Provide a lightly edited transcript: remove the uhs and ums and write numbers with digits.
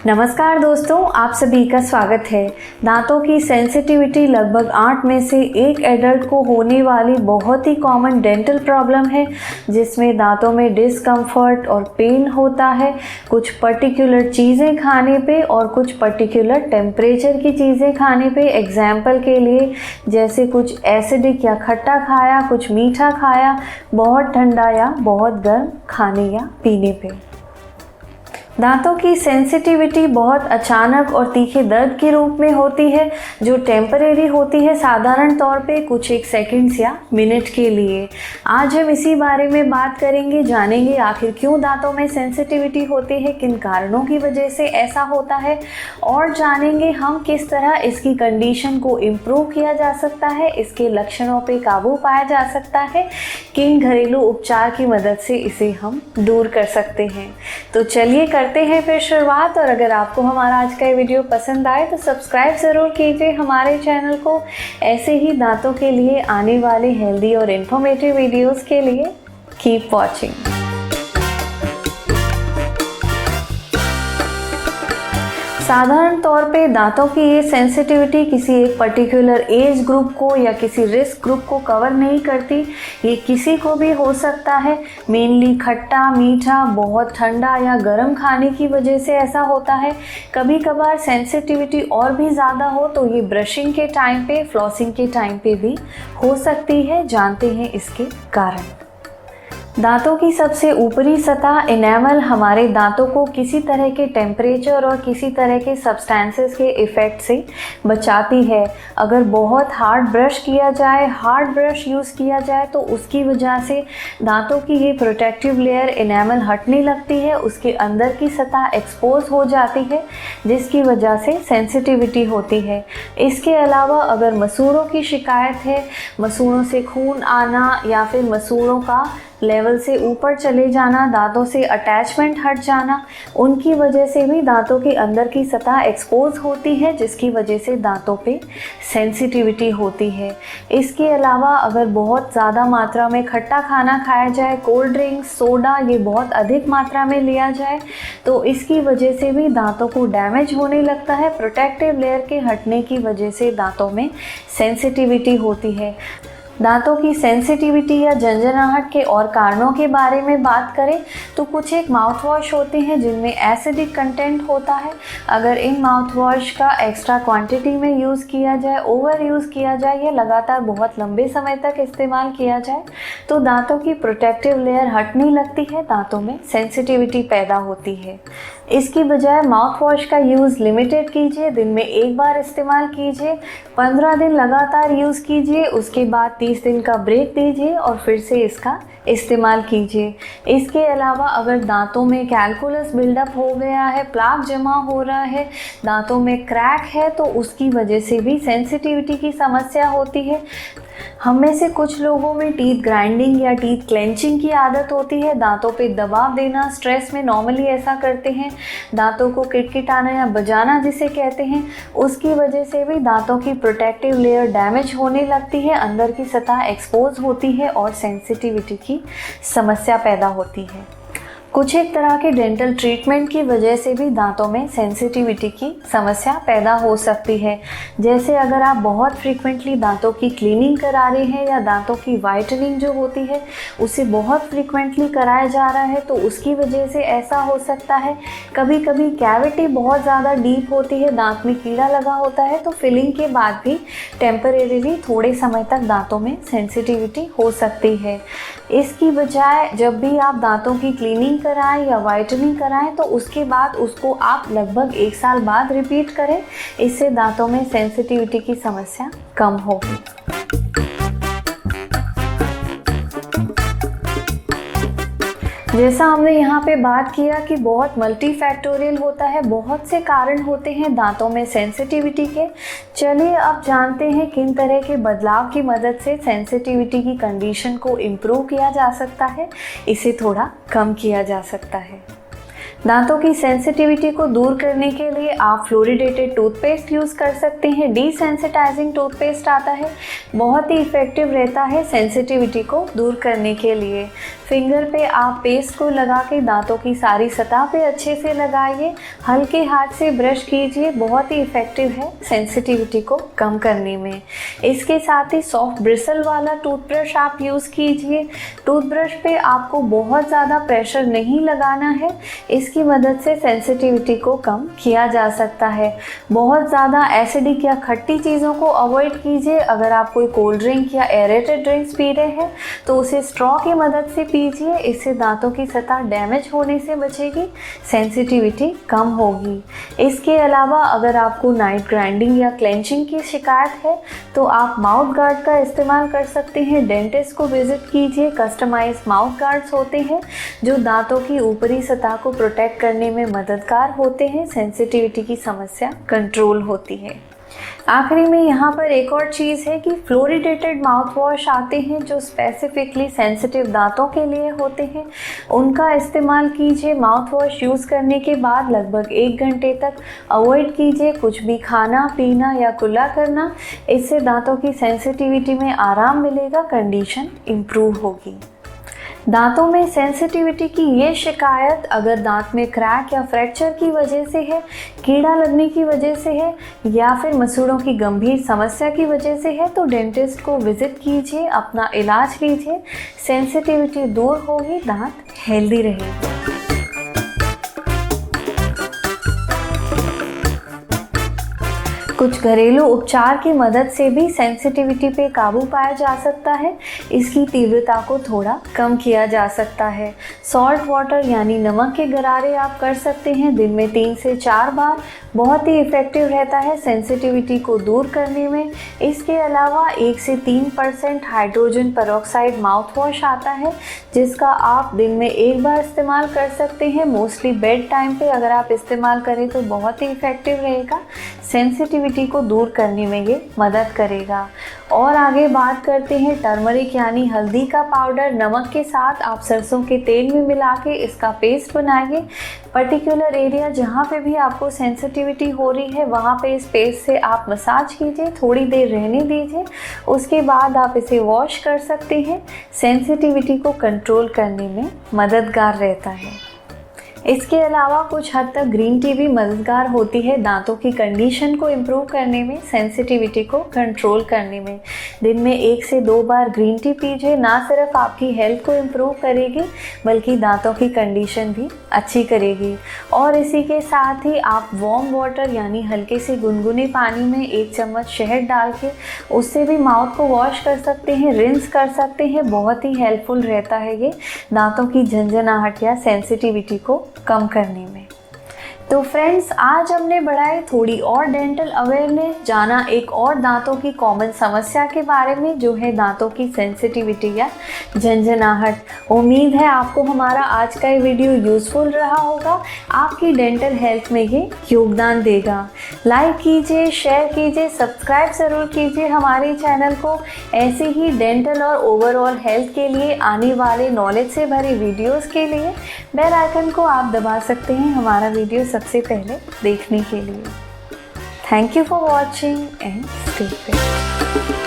नमस्कार दोस्तों, आप सभी का स्वागत है। दांतों की सेंसिटिविटी लगभग 8 में से 1 एडल्ट को होने वाली बहुत ही कॉमन डेंटल प्रॉब्लम है, जिसमें दांतों में डिस्कम्फर्ट और पेन होता है कुछ पर्टिकुलर चीज़ें खाने पे और कुछ पर्टिकुलर टेम्परेचर की चीज़ें खाने पे। एग्जाम्पल के लिए जैसे कुछ एसिडिक या खट्टा खाया, कुछ मीठा खाया, बहुत ठंडा या बहुत गर्म खाने या पीने पे। दांतों की सेंसिटिविटी बहुत अचानक और तीखे दर्द के रूप में होती है, जो टेम्परेरी होती है, साधारण तौर पे कुछ एक सेकंड्स या मिनट के लिए। आज हम इसी बारे में बात करेंगे, जानेंगे आखिर क्यों दांतों में सेंसिटिविटी होती है, किन कारणों की वजह से ऐसा होता है, और जानेंगे हम किस तरह इसकी कंडीशन को इम्प्रूव किया जा सकता है, इसके लक्षणों पे काबू पाया जा सकता है, किन घरेलू उपचार की मदद से इसे हम दूर कर सकते हैं। तो चलिए करते हैं फिर शुरुआत। और अगर आपको हमारा आज का ये वीडियो पसंद आए तो सब्सक्राइब ज़रूर कीजिए हमारे चैनल को। ऐसे ही दांतों के लिए आने वाले हेल्दी और इन्फॉर्मेटिव वीडियोस के लिए कीप वॉचिंग। साधारण तौर पे दांतों की ये सेंसिटिविटी किसी एक पर्टिकुलर एज ग्रुप को या किसी रिस्क ग्रुप को कवर नहीं करती। ये किसी को भी हो सकता है। मेनली खट्टा, मीठा, बहुत ठंडा या गर्म खाने की वजह से ऐसा होता है। कभी कभार सेंसिटिविटी और भी ज़्यादा हो तो ये ब्रशिंग के टाइम पे, फ्लॉसिंग के टाइम पे भी हो सकती है। जानते हैं इसके कारण। दांतों की सबसे ऊपरी सतह इनेमल हमारे दांतों को किसी तरह के टेम्परेचर और किसी तरह के सब्सटेंसेस के इफ़ेक्ट से बचाती है। अगर बहुत हार्ड ब्रश किया जाए, हार्ड ब्रश यूज़ किया जाए तो उसकी वजह से दांतों की ये प्रोटेक्टिव लेयर इनेमल हटने लगती है, उसके अंदर की सतह एक्सपोज हो जाती है, जिसकी वजह से सेंसिटिविटी होती है। इसके अलावा अगर मसूड़ों की शिकायत है, मसूड़ों से खून आना या फिर मसूड़ों का लेवल से ऊपर चले जाना, दांतों से अटैचमेंट हट जाना, उनकी वजह से भी दांतों के अंदर की सतह एक्सपोज होती है, जिसकी वजह से दांतों पे सेंसिटिविटी होती है। इसके अलावा अगर बहुत ज़्यादा मात्रा में खट्टा खाना खाया जाए, कोल्ड ड्रिंक, सोडा, ये बहुत अधिक मात्रा में लिया जाए तो इसकी वजह से भी दांतों को डैमेज होने लगता है। प्रोटेक्टिव लेयर के हटने की वजह से दांतों में सेंसिटिविटी होती है। दांतों की सेंसिटिविटी या झंझनाहट के और कारणों के बारे में बात करें तो कुछ एक माउथ वॉश होते हैं जिनमें एसिडिक कंटेंट होता है। अगर इन माउथ वॉश का एक्स्ट्रा क्वांटिटी में यूज़ किया जाए, ओवर यूज़ किया जाए या लगातार बहुत लंबे समय तक इस्तेमाल किया जाए तो दांतों की प्रोटेक्टिव लेयर हटने लगती है, दांतों में सेंसिटिविटी पैदा होती है। इसकी बजाय माउथ वॉश का यूज़ लिमिटेड कीजिए, दिन में 1 बार इस्तेमाल कीजिए, 15 दिन लगातार यूज़ कीजिए, उसके बाद 30 दिन का ब्रेक दीजिए और फिर से इसका इस्तेमाल कीजिए। इसके अलावा अगर दांतों में कैल्कुलस बिल्डअप हो गया है, प्लाक जमा हो रहा है, दांतों में क्रैक है तो उसकी वजह से भी सेंसिटिविटी की समस्या होती है। हम में से कुछ लोगों में टीथ ग्राइंडिंग या टीथ क्लेंचिंग की आदत होती है, दांतों पे दबाव देना, स्ट्रेस में नॉर्मली ऐसा करते हैं, दांतों को किटकिटाना या बजाना जिसे कहते हैं, उसकी वजह से भी दांतों की प्रोटेक्टिव लेयर डैमेज होने लगती है, अंदर की सतह एक्सपोज होती है और सेंसिटिविटी की समस्या पैदा होती है। कुछ एक तरह के डेंटल ट्रीटमेंट की वजह से भी दांतों में सेंसिटिविटी की समस्या पैदा हो सकती है। जैसे अगर आप बहुत फ्रीक्वेंटली दांतों की क्लीनिंग करा रहे हैं या दांतों की वाइटनिंग जो होती है उसे बहुत फ्रीक्वेंटली कराया जा रहा है तो उसकी वजह से ऐसा हो सकता है। कभी कभी कैविटी बहुत ज़्यादा डीप होती है, दांत में कीड़ा लगा होता है तो फिलिंग के बाद भी टेम्परेरीली थोड़े समय तक दांतों में सेंसिटिविटी हो सकती है। इसकी बजाय जब भी आप दांतों की क्लीनिंग कराएं या वाइटनिंग कराएं तो उसके बाद उसको आप लगभग 1 साल बाद रिपीट करें, इससे दांतों में सेंसिटिविटी की समस्या कम होगी। जैसा हमने यहाँ पे बात किया कि बहुत मल्टीफैक्टोरियल होता है, बहुत से कारण होते हैं दांतों में सेंसिटिविटी के। चलिए अब जानते हैं किन तरह के बदलाव की मदद से सेंसिटिविटी की कंडीशन को इम्प्रूव किया जा सकता है, इसे थोड़ा कम किया जा सकता है। दांतों की सेंसिटिविटी को दूर करने के लिए आप फ्लोरिडेटेड टूथपेस्ट यूज़ कर सकते हैं। डिसेंसिटाइजिंग टूथपेस्ट आता है, बहुत ही इफ़ेक्टिव रहता है सेंसिटिविटी को दूर करने के लिए। फिंगर पे आप पेस्ट को लगा के दांतों की सारी सतह पे अच्छे से लगाइए, हल्के हाथ से ब्रश कीजिए, बहुत ही इफ़ेक्टिव है सेंसिटिविटी को कम करने में। इसके साथ ही सॉफ्ट ब्रिसल वाला टूथब्रश आप यूज़ कीजिए। टूथब्रश पे आपको बहुत ज़्यादा प्रेशर नहीं लगाना है, इसकी मदद से सेंसिटिविटी को कम किया जा सकता है। बहुत ज़्यादा एसिडिक या खट्टी चीज़ों को अवॉइड कीजिए। अगर आप कोई कोल्ड ड्रिंक या एरेटेड ड्रिंक्स पी रहे हैं तो उसे स्ट्रॉ की मदद से पीजिए, इससे दांतों की सतह डैमेज होने से बचेगी, सेंसिटिविटी कम होगी। इसके अलावा अगर आपको नाइट ग्राइंडिंग या क्लेंचिंग की शिकायत है तो आप माउथ गार्ड का इस्तेमाल कर सकते हैं। डेंटिस्ट को विजिट कीजिए, कस्टमाइज माउथ गार्ड्स होते हैं जो दांतों की ऊपरी सतह को प्रोटेक्ट करने में मददगार होते हैं, सेंसिटिविटी की समस्या कंट्रोल होती है। आखिरी में यहाँ पर एक और चीज़ है कि फ्लोरिडेटेड माउथ वॉश आते हैं जो स्पेसिफिकली सेंसिटिव दांतों के लिए होते हैं, उनका इस्तेमाल कीजिए। माउथ वॉश यूज़ करने के बाद लगभग 1 घंटे तक अवॉइड कीजिए कुछ भी खाना, पीना या कुल्ला करना, इससे दांतों की सेंसिटिविटी में आराम मिलेगा, कंडीशन इम्प्रूव होगी। दांतों में सेंसिटिविटी की ये शिकायत अगर दांत में क्रैक या फ्रैक्चर की वजह से है, कीड़ा लगने की वजह से है या फिर मसूड़ों की गंभीर समस्या की वजह से है तो डेंटिस्ट को विजिट कीजिए, अपना इलाज कीजिए, सेंसिटिविटी दूर होगी, दांत हेल्दी रहेगी। कुछ घरेलू उपचार की मदद से भी सेंसिटिविटी पे काबू पाया जा सकता है, इसकी तीव्रता को थोड़ा कम किया जा सकता है। सॉल्ट वाटर यानी नमक के गरारे आप कर सकते हैं दिन में 3 से 4 बार, बहुत ही इफ़ेक्टिव रहता है सेंसिटिविटी को दूर करने में। इसके अलावा 1 से 3% हाइड्रोजन पेरोक्साइड माउथ वॉश आता है जिसका आप दिन में 1 बार इस्तेमाल कर सकते हैं। मोस्टली बेड टाइम पे अगर आप इस्तेमाल करें तो बहुत ही इफ़ेक्टिव रहेगा, सेंसिटिविटी को दूर करने में ये मदद करेगा। और आगे बात करते हैं टर्मरिक यानी हल्दी का पाउडर। नमक के साथ आप सरसों के तेल में मिला के इसका पेस्ट बनाइए। पर्टिकुलर एरिया जहाँ पे भी आपको सेंसिटिविटी हो रही है वहाँ पे इस पेस्ट से आप मसाज कीजिए, थोड़ी देर रहने दीजिए, उसके बाद आप इसे वॉश कर सकते हैं। सेंसिटिविटी को कंट्रोल करने में मददगार रहता है। इसके अलावा कुछ हद तक ग्रीन टी भी मददगार होती है दांतों की कंडीशन को इम्प्रूव करने में, सेंसिटिविटी को कंट्रोल करने में। दिन में 1 से 2 बार ग्रीन टी पीजिए, ना सिर्फ आपकी हेल्थ को इम्प्रूव करेगी बल्कि दांतों की कंडीशन भी अच्छी करेगी। और इसी के साथ ही आप वार्म वाटर यानी हल्के से गुनगुने पानी में 1 चम्मच शहद डाल के उससे भी माउथ को वॉश कर सकते हैं, रिंस कर सकते हैं, बहुत ही हेल्पफुल रहता है ये दांतों की झंझनाहट या सेंसिटिविटी को कम करने में। तो फ्रेंड्स, आज हमने बढ़ाई थोड़ी और डेंटल अवेयरनेस, जाना एक और दांतों की कॉमन समस्या के बारे में जो है दांतों की सेंसिटिविटी या झंझनाहट। उम्मीद है आपको हमारा आज का ये वीडियो यूज़फुल रहा होगा, आपकी डेंटल हेल्थ में ये योगदान देगा। लाइक कीजिए, शेयर कीजिए, सब्सक्राइब ज़रूर कीजिए हमारे चैनल को। ऐसे ही डेंटल और ओवरऑल हेल्थ के लिए आने वाले नॉलेज से भरे वीडियोज़ के लिए बेल आइकन को आप दबा सकते हैं हमारा वीडियो सबसे पहले देखने के लिए। Thank you for watching and stay fit.